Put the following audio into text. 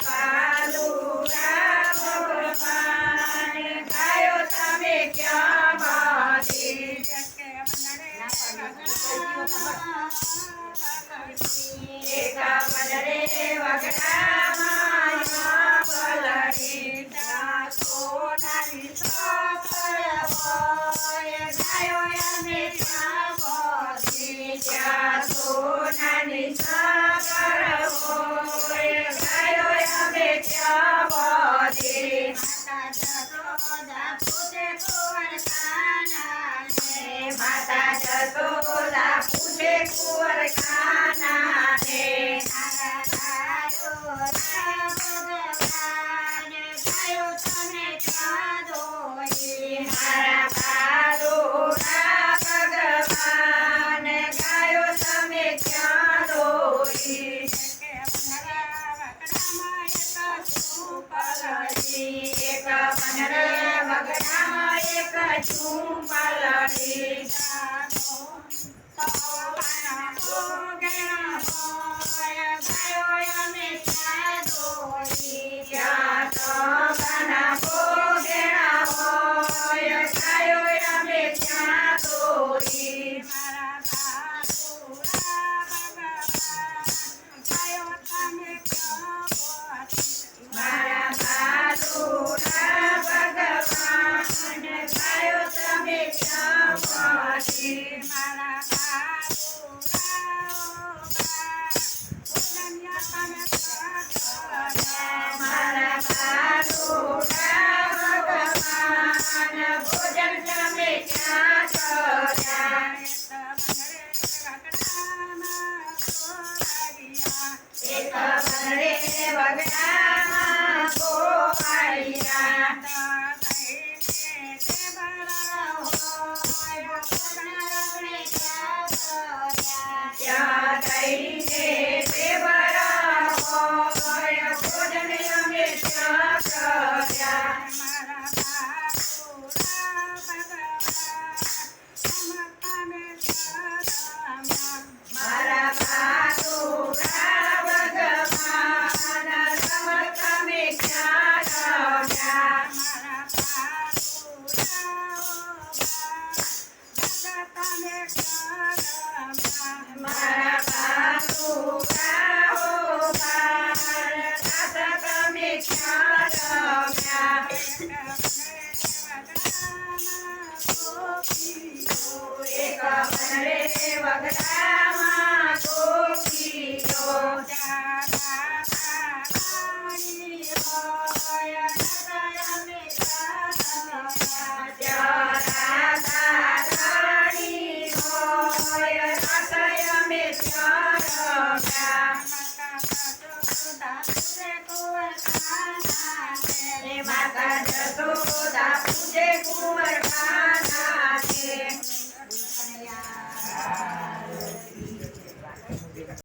પાલુરા ભગવાન ગાયો તમે ક્યાં બાજી એક પદરે વગડામાં પલડી સોનાની સફળ હોય ગાયો અમે ક્યાં બાજી ત્યાં સોનાની સફળ હોય ગાયો અમે ક્યાં બાજી માતા જશોદા પૂછે કુંવર ખાના ને ગાયો તમે ક્યાં દોઈ મારા પાલુરા ભગવાન ગાયો તમે ક્યાં દોઈ એક પનરે વગડામાં એક ઝૂંપડી ત્યાં તો ઘણા ભોગેણા હોય ગાયો અમે ક્યાં દોરી મારા પાલુરા ભગવાન ગાયો તમે ક્યાં બાજી મારા પાલુરા ભગવાન ભોજન તમે ક્યાં કર્યા એક પનરે વગડામાં ગોવાળિયા ત્યાં થઈને બેવરા હોય ભોજન અમે ક્યાં કર્યા મારા પાલુરા ભગવાન રમત તમે ક્યાં રમ્યા મારા પાલુરા દાદા તમે ક્યાં રમ્યા એક પનરે વગડામાં ગોપીઓ